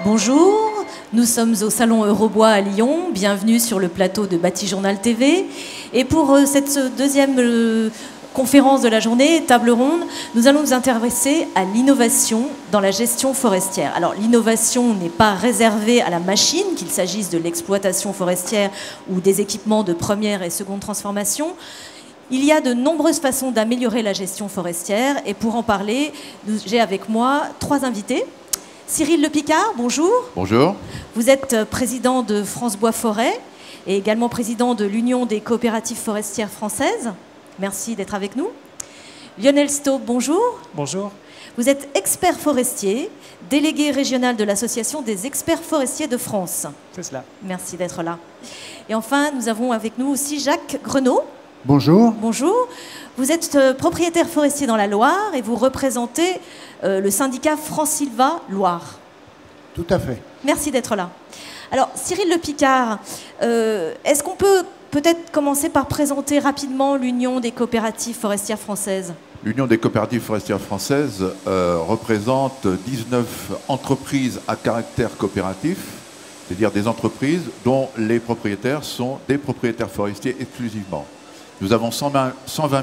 Bonjour, nous sommes au Salon Eurobois à Lyon. Bienvenue sur le plateau de Batijournal TV. Et pour cette deuxième conférence de la journée, table ronde, nous allons nous intéresser à l'innovation dans la gestion forestière. Alors l'innovation n'est pas réservée à la machine, qu'il s'agisse de l'exploitation forestière ou des équipements de première et seconde transformation. Il y a de nombreuses façons d'améliorer la gestion forestière et pour en parler, j'ai avec moi trois invités. Cyril Le Picard, bonjour. Bonjour. Vous êtes président de France Bois Forêt et également président de l'Union des coopératives forestières françaises. Merci d'être avec nous. Lionel Staub, bonjour. Bonjour. Vous êtes expert forestier, délégué régional de l'Association des experts forestiers de France. C'est cela. Merci d'être là. Et enfin, nous avons avec nous aussi Jacques Grenaud. Bonjour. Bonjour. Vous êtes propriétaire forestier dans la Loire et vous représentez le syndicat Francilva Loire. Tout à fait. Merci d'être là. Alors, Cyril Le Picard, est-ce qu'on peut peut-être commencer par présenter rapidement l'Union des coopératives forestières françaises ? L'Union des coopératives forestières françaises représente 19 entreprises à caractère coopératif, c'est-à-dire des entreprises dont les propriétaires sont des propriétaires forestiers exclusivement. Nous avons 120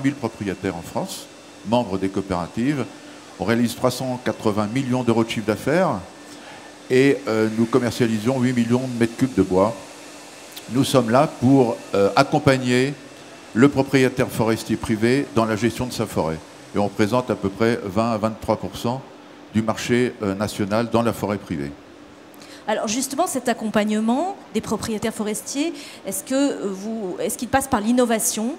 000 propriétaires en France, membres des coopératives. On réalise 380 millions d'euros de chiffre d'affaires et nous commercialisons 8 millions de mètres cubes de bois. Nous sommes là pour accompagner le propriétaire forestier privé dans la gestion de sa forêt. Et on représente à peu près 20 à 23% du marché national dans la forêt privée. Alors justement, cet accompagnement des propriétaires forestiers, est-ce qu'il passe par l'innovation ?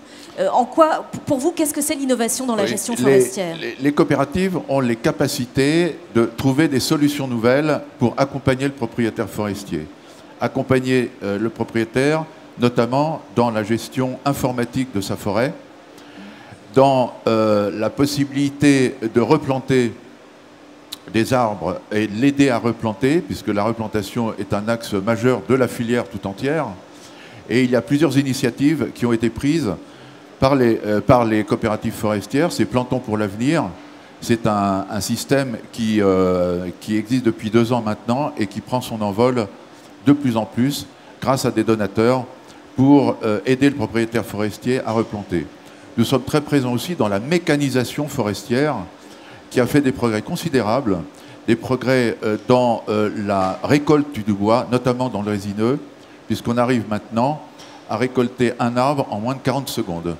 Pour vous, qu'est-ce que c'est l'innovation dans la gestion forestière ? Les coopératives ont les capacités de trouver des solutions nouvelles pour accompagner le propriétaire forestier. Accompagner le propriétaire, notamment dans la gestion informatique de sa forêt, dans la possibilité de replanter des arbres et l'aider à replanter, puisque la replantation est un axe majeur de la filière tout entière. Et il y a plusieurs initiatives qui ont été prises par les coopératives forestières. C'est Plantons pour l'avenir. C'est un système qui existe depuis 2 ans maintenant et qui prend son envol de plus en plus grâce à des donateurs pour aider le propriétaire forestier à replanter. Nous sommes très présents aussi dans la mécanisation forestière, qui a fait des progrès considérables, des progrès dans la récolte du bois, notamment dans le résineux, puisqu'on arrive maintenant à récolter un arbre en moins de 40 secondes.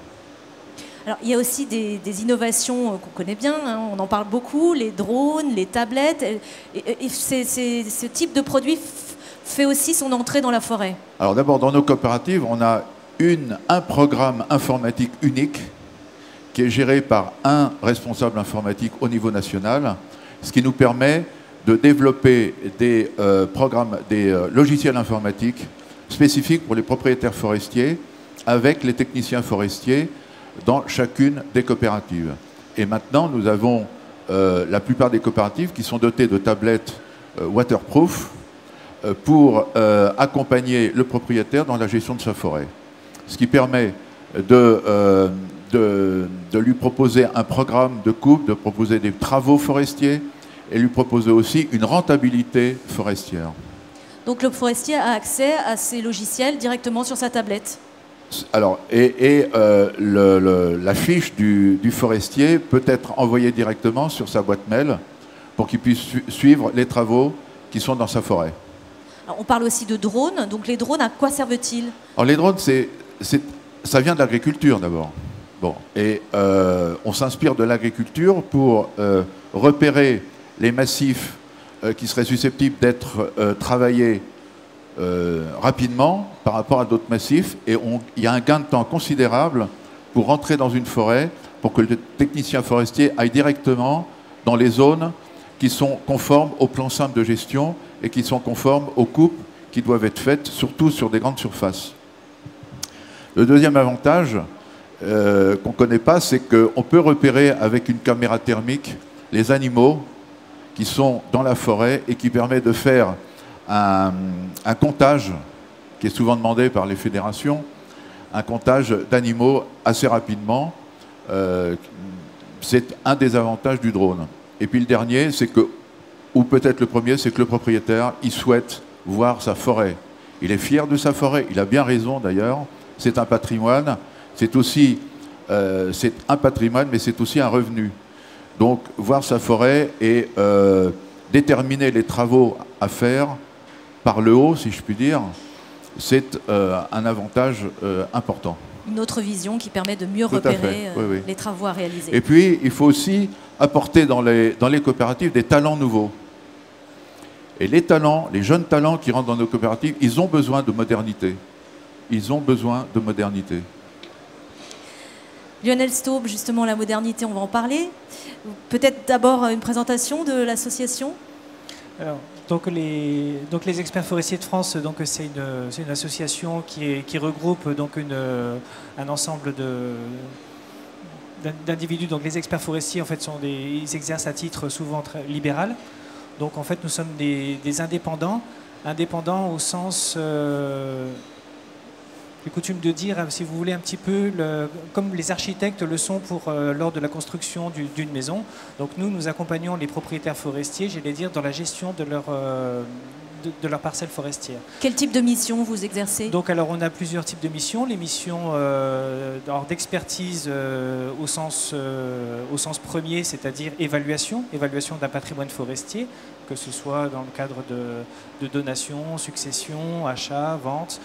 Alors, il y a aussi des innovations qu'on connaît bien, hein, on en parle beaucoup, les drones, les tablettes, et ce type de produit fait aussi son entrée dans la forêt. Alors d'abord, dans nos coopératives, on a un programme informatique unique qui est géré par un responsable informatique au niveau national, ce qui nous permet de développer des logiciels informatiques spécifiques pour les propriétaires forestiers avec les techniciens forestiers dans chacune des coopératives. Et maintenant, nous avons la plupart des coopératives qui sont dotées de tablettes waterproof pour accompagner le propriétaire dans la gestion de sa forêt. Ce qui permet de lui proposer un programme de coupe, de proposer des travaux forestiers et lui proposer aussi une rentabilité forestière. Donc le forestier a accès à ces logiciels directement sur sa tablette. Alors, la fiche du forestier peut être envoyée directement sur sa boîte mail pour qu'il puisse suivre les travaux qui sont dans sa forêt. Alors, on parle aussi de drones. Donc les drones, à quoi servent-ils ? Alors les drones, ça vient de l'agriculture d'abord. Bon, et on s'inspire de l'agriculture pour repérer les massifs qui seraient susceptibles d'être travaillés rapidement par rapport à d'autres massifs. Et il y a un gain de temps considérable pour rentrer dans une forêt, pour que le technicien forestier aille directement dans les zones qui sont conformes au plan simple de gestion et qui sont conformes aux coupes qui doivent être faites, surtout sur des grandes surfaces. Le deuxième avantage qu'on ne connaît pas, c'est qu'on peut repérer avec une caméra thermique les animaux qui sont dans la forêt et qui permet de faire un comptage qui est souvent demandé par les fédérations, un comptage d'animaux assez rapidement. C'est un des avantages du drone. Et puis le dernier, c'est que Ou peut-être le premier, c'est que le propriétaire, il souhaite voir sa forêt. Il est fier de sa forêt, il a bien raison d'ailleurs. C'est un patrimoine, c'est aussi c'est un patrimoine, mais c'est aussi un revenu. Donc voir sa forêt et déterminer les travaux à faire par le haut, si je puis dire, c'est un avantage important. Une autre vision qui permet de mieux repérer oui. les travaux à réaliser. Et puis, il faut aussi apporter dans les coopératives des talents nouveaux. Et les talents, les jeunes talents qui rentrent dans nos coopératives, ils ont besoin de modernité. Ils ont besoin de modernité. Lionel Staub, justement, la modernité, on va en parler. Peut-être d'abord une présentation de l'association. Alors, donc les experts forestiers de France, c'est une association qui regroupe donc un ensemble d'individus. Donc les experts forestiers en fait ils exercent à titre souvent très libéral. Donc en fait nous sommes des indépendants au sens j'ai coutume de dire, si vous voulez, un petit peu comme les architectes le sont lors de la construction d'une maison. Donc nous accompagnons les propriétaires forestiers, j'allais dire, dans la gestion de leur parcelle forestière. Quel type de mission vous exercez? Donc alors on a plusieurs types de missions. Les missions d'expertise au sens premier, c'est-à-dire évaluation d'un patrimoine forestier, que ce soit dans le cadre de donation, succession, achat, vente.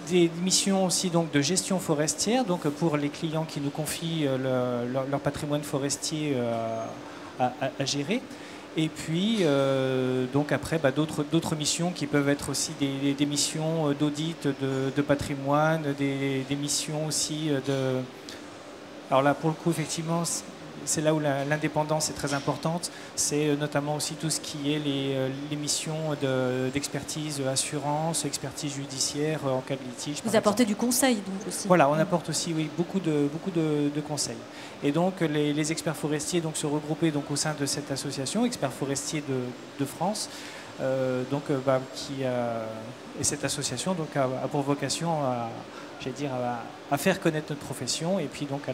Des missions aussi donc de gestion forestière, donc pour les clients qui nous confient leur patrimoine forestier à gérer. Et puis donc après d'autres missions qui peuvent être aussi des missions d'audit de patrimoine, des missions aussi de... Alors là pour le coup effectivement c'est là où l'indépendance est très importante, c'est notamment aussi tout ce qui est les missions d'expertise, assurance, expertise judiciaire en cas de litige. Vous apportez du conseil donc aussi. Voilà, on apporte aussi beaucoup de conseils. Et donc les experts forestiers se regroupaient donc au sein de cette association, Experts forestiers de France, et cette association donc a pour vocation à faire connaître notre profession et puis donc à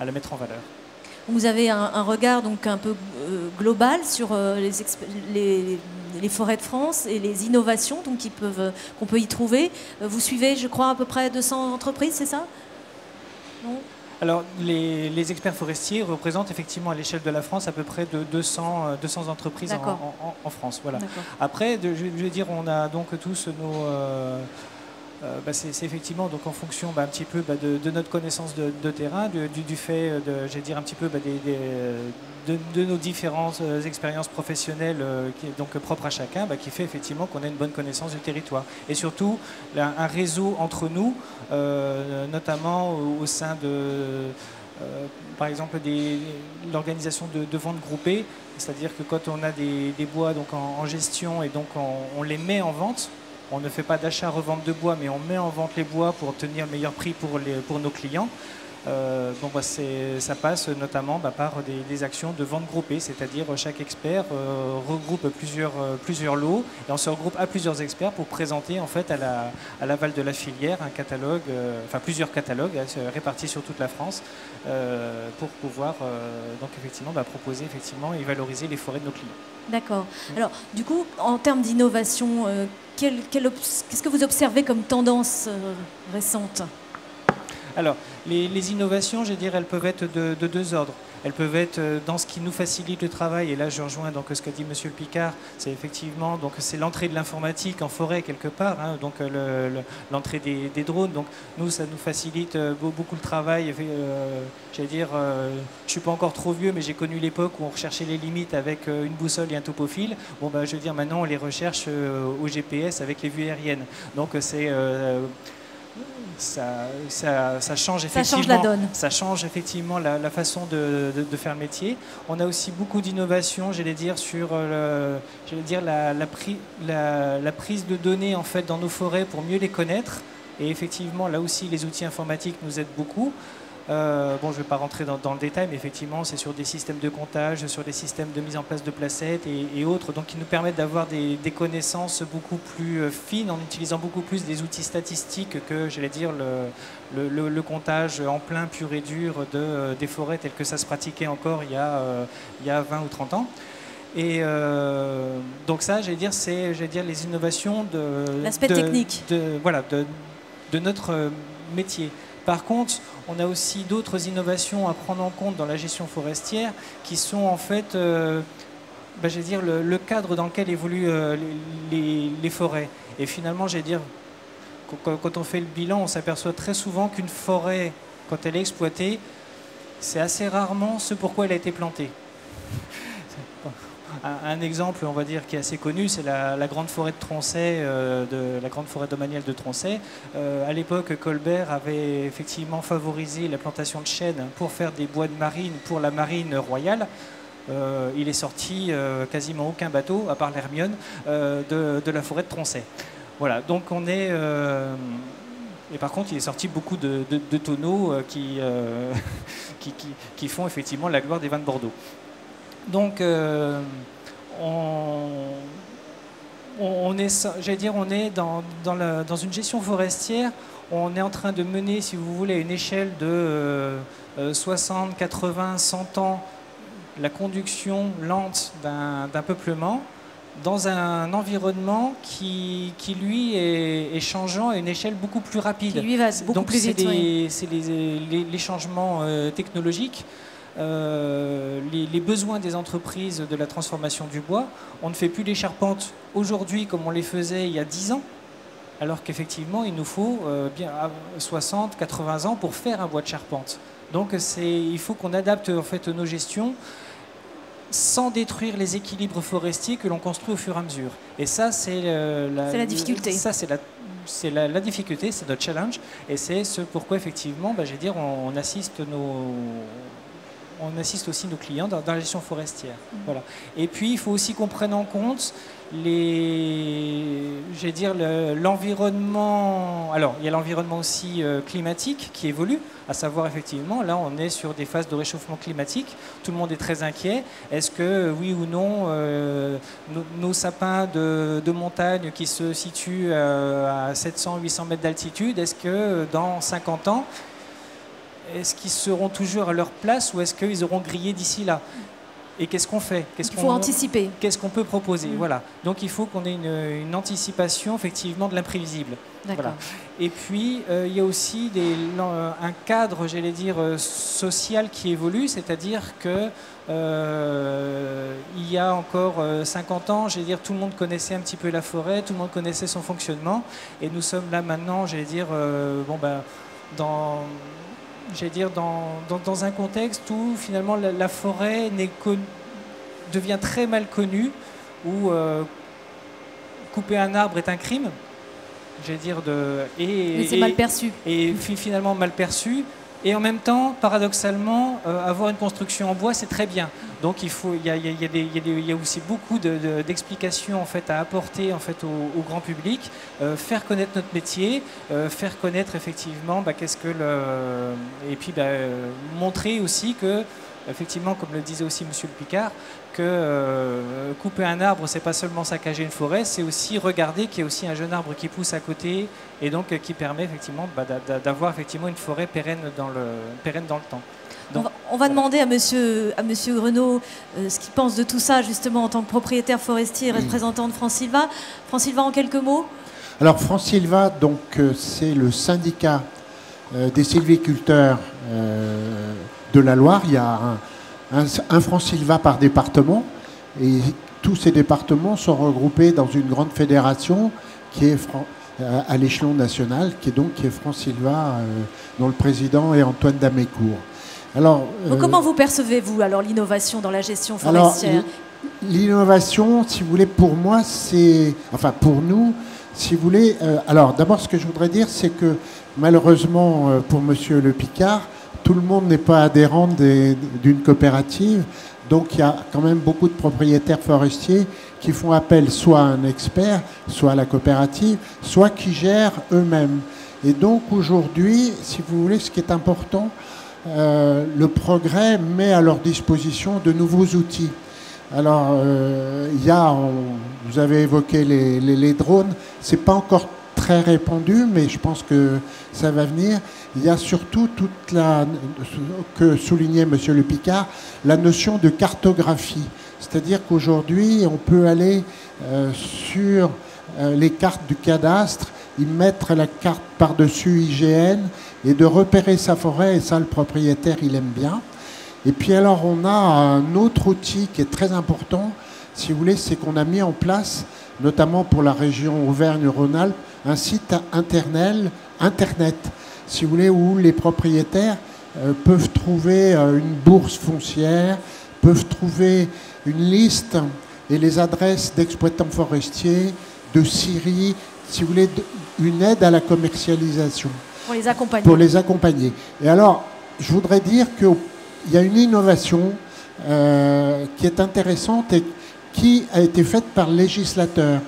la mettre en valeur. Vous avez un regard donc un peu global sur les forêts de France et les innovations donc qu'on peut y trouver. Vous suivez, je crois, à peu près 200 entreprises, c'est ça? Non ? Alors, les experts forestiers représentent effectivement à l'échelle de la France à peu près de 200 entreprises en France. Voilà. Après, je veux dire, on a donc tous nos... c'est effectivement donc en fonction un petit peu de notre connaissance de terrain, du fait un petit peu de nos différentes expériences professionnelles qui est donc propre à chacun, qui fait effectivement qu'on a une bonne connaissance du territoire. Et surtout un réseau entre nous, notamment au sein de par exemple l'organisation de ventes groupées, c'est-à-dire que quand on a des bois donc en gestion et donc on les met en vente. On ne fait pas d'achat-revente de bois, mais on met en vente les bois pour obtenir le meilleur prix pour nos clients. Ça passe notamment par des actions de vente groupée, c'est-à-dire chaque expert regroupe plusieurs lots et on se regroupe à plusieurs experts pour présenter en fait à l'aval de la filière un catalogue, plusieurs catalogues répartis sur toute la France pour pouvoir donc effectivement proposer effectivement et valoriser les forêts de nos clients. D'accord. Alors du coup, en termes d'innovation, qu'est-ce que vous observez comme tendance récente ? Alors, les innovations, je dirais, elles peuvent être de deux ordres. Elles peuvent être dans ce qui nous facilite le travail, et là je rejoins donc ce qu'a dit Monsieur le Picard, c'est effectivement donc c'est l'entrée de l'informatique en forêt quelque part, hein, donc l'entrée des drones. Donc nous, ça nous facilite beaucoup le travail. J'allais dire, je suis pas encore trop vieux, mais j'ai connu l'époque où on recherchait les limites avec une boussole et un topophile. Bon, je veux dire, maintenant on les recherche au GPS avec les vues aériennes. Donc c'est ça change effectivement, ça change la donne. Ça change effectivement la façon de faire le métier. On a aussi beaucoup d'innovations, j'allais dire, sur la prise de données en fait dans nos forêts pour mieux les connaître. Et effectivement, là aussi, les outils informatiques nous aident beaucoup. Je ne vais pas rentrer dans le détail, mais effectivement, c'est sur des systèmes de comptage, sur des systèmes de mise en place de placettes et autres, donc qui nous permettent d'avoir des connaissances beaucoup plus fines en utilisant beaucoup plus des outils statistiques que, j'allais dire, le comptage en plein pur et dur des forêts tel que ça se pratiquait encore il y a 20 ou 30 ans. Et donc ça, j'allais dire, c'est les innovations l'aspect technique de notre métier. Par contre, on a aussi d'autres innovations à prendre en compte dans la gestion forestière qui sont en fait le cadre dans lequel évoluent les forêts. Et finalement, quand on fait le bilan, on s'aperçoit très souvent qu'une forêt, quand elle est exploitée, c'est assez rarement ce pourquoi elle a été plantée. Un exemple, on va dire, qui est assez connu, c'est la grande forêt de Tronchet, la grande forêt domaniale de Tronchet. À l'époque, Colbert avait effectivement favorisé la plantation de chênes pour faire des bois de marine pour la marine royale. Il est sorti quasiment aucun bateau, à part l'Hermione, de la forêt de Tronchet. Voilà, donc on est... et par contre, il est sorti beaucoup de tonneaux qui font effectivement la gloire des vins de Bordeaux. Donc, on est dans une gestion forestière. On est en train de mener, si vous voulez, à une échelle de 60, 80, 100 ans, la conduction lente d'un peuplement dans un environnement qui lui, est changeant à une échelle beaucoup plus rapide. Qui lui va beaucoup plus vite. C'est les changements technologiques. Les besoins des entreprises de la transformation du bois. On ne fait plus les charpentes aujourd'hui comme on les faisait il y a 10 ans, alors qu'effectivement il nous faut bien 60, 80 ans pour faire un bois de charpente. Donc il faut qu'on adapte en fait nos gestions sans détruire les équilibres forestiers que l'on construit au fur et à mesure. Et ça, c'est la difficulté. Ça, c'est la difficulté, c'est notre challenge, et c'est ce pourquoi effectivement, on assiste aussi nos clients dans la gestion forestière. Voilà. Et puis, il faut aussi qu'on prenne en compte l'environnement. Alors, il y a l'environnement aussi climatique qui évolue, à savoir effectivement, là, on est sur des phases de réchauffement climatique. Tout le monde est très inquiet. Est-ce que, oui ou non, nos sapins de montagne qui se situent à 700, 800 mètres d'altitude, est-ce que dans 50 ans, est-ce qu'ils seront toujours à leur place ou est-ce qu'ils auront grillé d'ici là? Et qu'est-ce qu'on fait? Il faut anticiper. Qu'est-ce qu'on peut proposer? Voilà. Donc il faut qu'on ait une anticipation effectivement de l'imprévisible. Voilà. Et puis il y a aussi un cadre, social qui évolue, c'est-à-dire que il y a encore 50 ans, tout le monde connaissait un petit peu la forêt, tout le monde connaissait son fonctionnement, et nous sommes là maintenant, dans un contexte où finalement la forêt devient très mal connue, où couper un arbre est un crime, mais c'est mal perçu. Et finalement mal perçu. Et en même temps, paradoxalement, avoir une construction en bois, c'est très bien. Donc il y a aussi beaucoup d'explications en fait, à apporter en fait, au grand public, faire connaître notre métier, faire connaître effectivement et puis montrer aussi que, effectivement, comme le disait aussi Monsieur le Picard, que couper un arbre, c'est pas seulement saccager une forêt, c'est aussi regarder qu'il y a aussi un jeune arbre qui pousse à côté et donc qui permet effectivement d'avoir effectivement une forêt pérenne dans le temps. Donc, on va demander à Monsieur Renaud ce qu'il pense de tout ça justement en tant que propriétaire forestier et représentant de France Sylva. France Sylva, en quelques mots. Alors France Sylva, donc c'est le syndicat des sylviculteurs de la Loire. Il y a un France Sylva par département et tous ces départements sont regroupés dans une grande fédération qui est à l'échelon national, qui est France Sylva, dont le président est Antoine Damécourt. Alors, comment vous percevez-vous alors l'innovation dans la gestion forestière? L'innovation, si vous voulez, pour moi, pour nous, si vous voulez. Alors, d'abord, ce que je voudrais dire, c'est que malheureusement, pour Monsieur Le Picard, tout le monde n'est pas adhérent d'une coopérative. Donc, il y a quand même beaucoup de propriétaires forestiers qui font appel soit à un expert, soit à la coopérative, soit qui gèrent eux-mêmes. Et donc, aujourd'hui, si vous voulez, ce qui est important, le progrès met à leur disposition de nouveaux outils. Alors, vous avez évoqué les drones. C'est pas encore très répandu, mais je pense que ça va venir. Il y a surtout que soulignait Monsieur Le Picard, la notion de cartographie. C'est-à-dire qu'aujourd'hui, on peut aller sur les cartes du cadastre, y mettre la carte par-dessus IGN et de repérer sa forêt, et ça, le propriétaire, il aime bien. Et puis alors, on a un autre outil qui est très important, si vous voulez, c'est qu'on a mis en place, notamment pour la région Auvergne-Rhône-Alpes, un site Internet, si vous voulez, où les propriétaires peuvent trouver une bourse foncière, peuvent trouver une liste et les adresses d'exploitants forestiers, de scieries, si vous voulez, une aide à la commercialisation. Pour les accompagner. Pour les accompagner. Et alors, je voudrais dire qu'il y a une innovation qui est intéressante et qui a été faite par le législateur.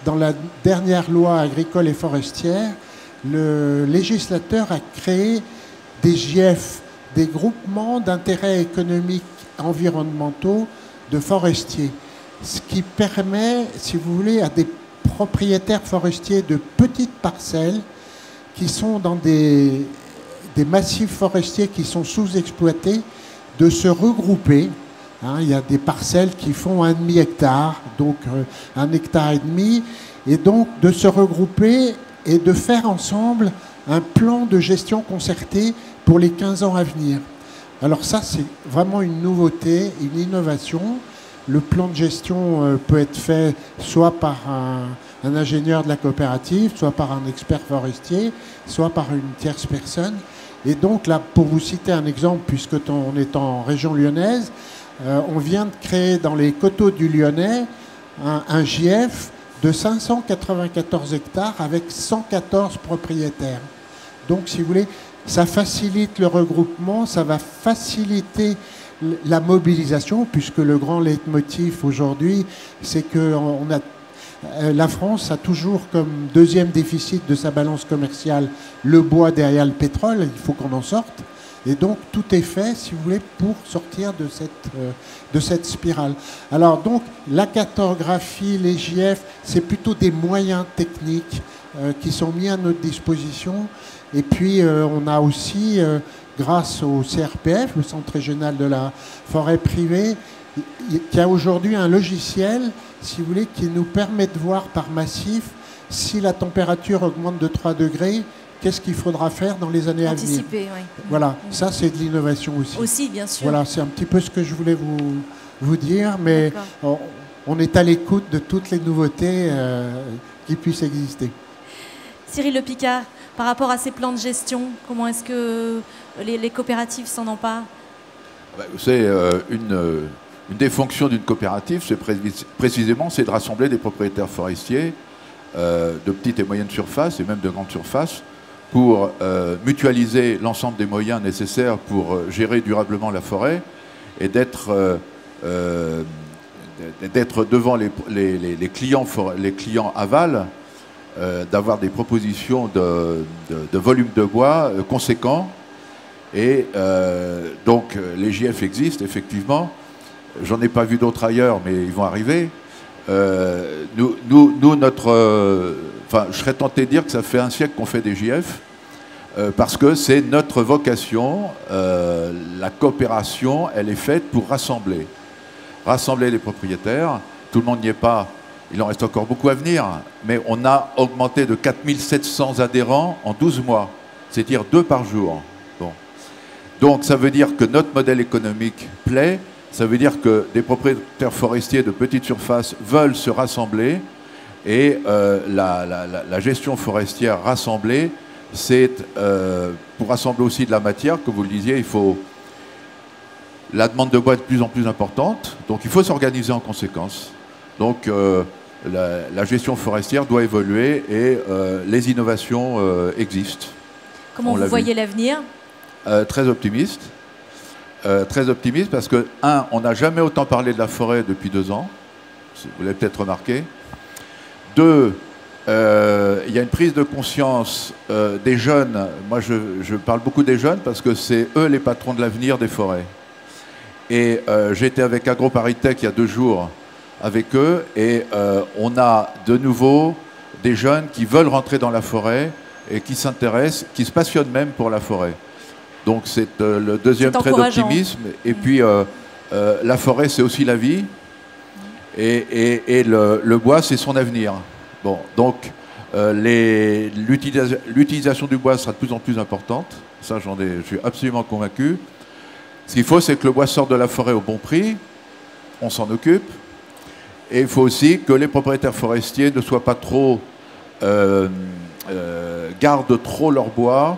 Dans la dernière loi agricole et forestière, le législateur a créé des GIEF, des groupements d'intérêts économiques environnementaux de forestiers. Ce qui permet, si vous voulez, à des propriétaires forestiers de petites parcelles qui sont dans des massifs forestiers qui sont sous-exploités, de se regrouper. Il y a des parcelles qui font 1,5 hectare, donc 1,5 hectare, et donc de se regrouper et de faire ensemble un plan de gestion concerté pour les 15 ans à venir. Alors ça, c'est vraiment une nouveauté, une innovation. Le plan de gestion peut être fait soit par un ingénieur de la coopérative, soit par un expert forestier, soit par une tierce personne. Et donc là, pour vous citer un exemple, puisque on est en région lyonnaise, on vient de créer dans les coteaux du Lyonnais un GIEF de 594 hectares avec 114 propriétaires. Donc, si vous voulez, ça facilite le regroupement, ça va faciliter la mobilisation, puisque le grand leitmotiv aujourd'hui, c'est que la France a toujours comme deuxième déficit de sa balance commerciale le bois derrière le pétrole, il faut qu'on en sorte. Et donc, tout est fait, si vous voulez, pour sortir de cette spirale. Alors, donc, la cartographie, les GIEF, c'est plutôt des moyens techniques qui sont mis à notre disposition. Et puis, on a aussi, grâce au CRPF, le Centre régional de la forêt privée, qui a aujourd'hui un logiciel, si vous voulez, qui nous permet de voir par massif si la température augmente de 3 degrés, qu'est-ce qu'il faudra faire dans les années à venir. Oui. Voilà, ça c'est de l'innovation aussi. Aussi, bien sûr. Voilà, c'est un petit peu ce que je voulais vous dire, mais on est à l'écoute de toutes les nouveautés qui puissent exister. Cyril Le Picard, par rapport à ces plans de gestion, comment est-ce que les coopératives s'en emparent? C'est une des fonctions d'une coopérative, c'est précisément de rassembler des propriétaires forestiers de petites et moyennes surfaces et même de grandes surfaces pour mutualiser l'ensemble des moyens nécessaires pour gérer durablement la forêt et d'être devant les clients aval, d'avoir des propositions de volume de bois conséquents. Et donc les GIEF existent effectivement. J'en ai pas vu d'autres ailleurs, mais ils vont arriver. Je serais tenté de dire que ça fait un siècle qu'on fait des GIEF, parce que c'est notre vocation. La coopération, elle est faite pour rassembler les propriétaires. Tout le monde n'y est pas, il en reste encore beaucoup à venir, mais on a augmenté de 4700 adhérents en 12 mois, c'est-à-dire 2 par jour. Bon. Donc ça veut dire que notre modèle économique plaît. Ça veut dire que des propriétaires forestiers de petite surface veulent se rassembler et la gestion forestière rassemblée, c'est pour rassembler aussi de la matière, comme vous le disiez, la demande de bois est de plus en plus importante, donc il faut s'organiser en conséquence. Donc la gestion forestière doit évoluer et les innovations existent. Comment vous voyez l'avenir? Très optimiste. Très optimiste parce que, on n'a jamais autant parlé de la forêt depuis 2 ans, vous l'avez peut-être remarqué. 2, il y a une prise de conscience des jeunes. Moi, je parle beaucoup des jeunes parce que c'est eux les patrons de l'avenir des forêts. Et j'étais avec AgroParisTech il y a 2 jours avec eux et on a de nouveau des jeunes qui veulent rentrer dans la forêt et qui s'intéressent, qui se passionnent même pour la forêt. Donc c'est le deuxième trait d'optimisme. Et puis la forêt, c'est aussi la vie. Et le bois, c'est son avenir. Bon, donc, l'utilisation du bois sera de plus en plus importante. Ça, je suis absolument convaincu. Ce qu'il faut, c'est que le bois sorte de la forêt au bon prix. On s'en occupe. Et il faut aussi que les propriétaires forestiers ne soient pas trop... gardent trop leur bois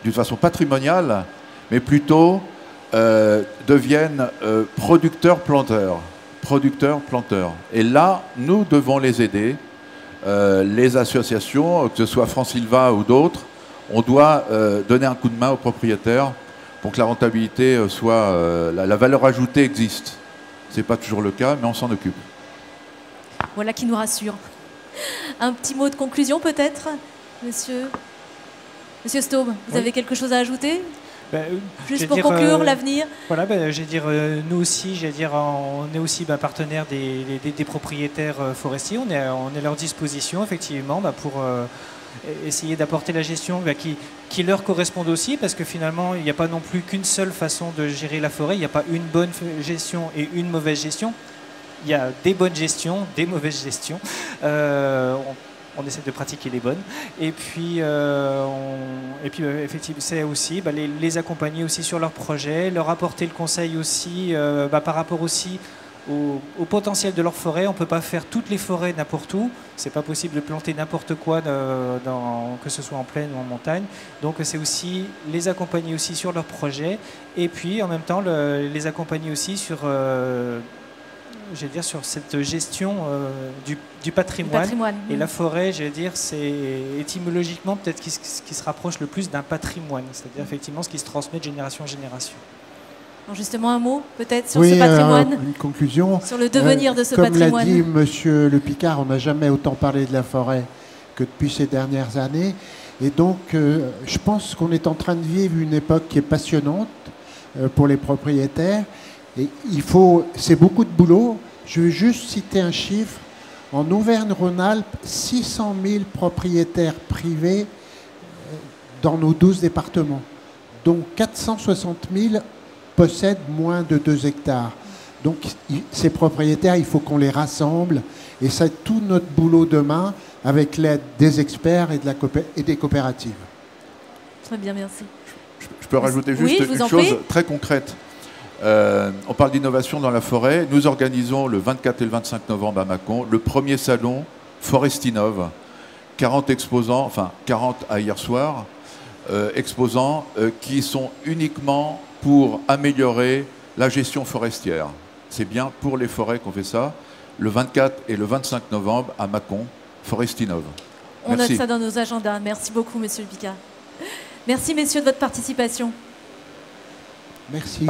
d'une façon patrimoniale, mais plutôt deviennent producteurs-planteurs. Et là, nous devons les aider. Les associations, que ce soit Francilva ou d'autres, on doit donner un coup de main aux propriétaires pour que la rentabilité soit... la valeur ajoutée existe. Ce n'est pas toujours le cas, mais on s'en occupe. Voilà qui nous rassure. Un petit mot de conclusion peut-être, Monsieur Staub, vous avez quelque chose à ajouter? Juste pour conclure, l'avenir. Voilà, nous aussi, on est aussi partenaires des propriétaires forestiers. On est à leur disposition, effectivement, pour essayer d'apporter la gestion qui leur corresponde aussi, parce que finalement, il n'y a pas non plus qu'une seule façon de gérer la forêt. Il n'y a pas une bonne gestion et une mauvaise gestion. Il y a des bonnes gestions, des mauvaises gestions. On essaie de pratiquer les bonnes. Et puis effectivement, c'est aussi les accompagner aussi sur leurs projets, leur apporter le conseil aussi par rapport aussi au potentiel de leur forêt. On ne peut pas faire toutes les forêts n'importe où. C'est pas possible de planter n'importe quoi, que ce soit en plaine ou en montagne. Donc c'est aussi les accompagner aussi sur leurs projets. Et puis en même temps les accompagner aussi sur... sur cette gestion du patrimoine. Et la forêt, c'est étymologiquement peut-être ce qui se rapproche le plus d'un patrimoine, c'est-à-dire effectivement ce qui se transmet de génération en génération. Alors justement, un mot peut-être sur ce patrimoine, une conclusion. Sur le devenir de ce patrimoine. Comme l'a dit Monsieur Le Picard, on n'a jamais autant parlé de la forêt que depuis ces dernières années. Et donc, je pense qu'on est en train de vivre une époque qui est passionnante pour les propriétaires. Et c'est beaucoup de boulot. Je vais juste citer un chiffre. En Auvergne-Rhône-Alpes, 600 000 propriétaires privés dans nos 12 départements. Donc 460 000 possèdent moins de 2 hectares. Donc ces propriétaires, il faut qu'on les rassemble. Et c'est tout notre boulot demain avec l'aide des experts et des coopératives. Très bien, merci. Je peux rajouter juste une chose très concrète. On parle d'innovation dans la forêt. Nous organisons le 24 et le 25 novembre à Mâcon le premier salon Forestinov. 40 exposants, enfin 40 à hier soir, exposants qui sont uniquement pour améliorer la gestion forestière. C'est bien pour les forêts qu'on fait ça. Le 24 et le 25 novembre à Mâcon, Forestinov. On note ça dans nos agendas. Merci beaucoup, Monsieur Le Picard. Merci, messieurs, de votre participation. Merci.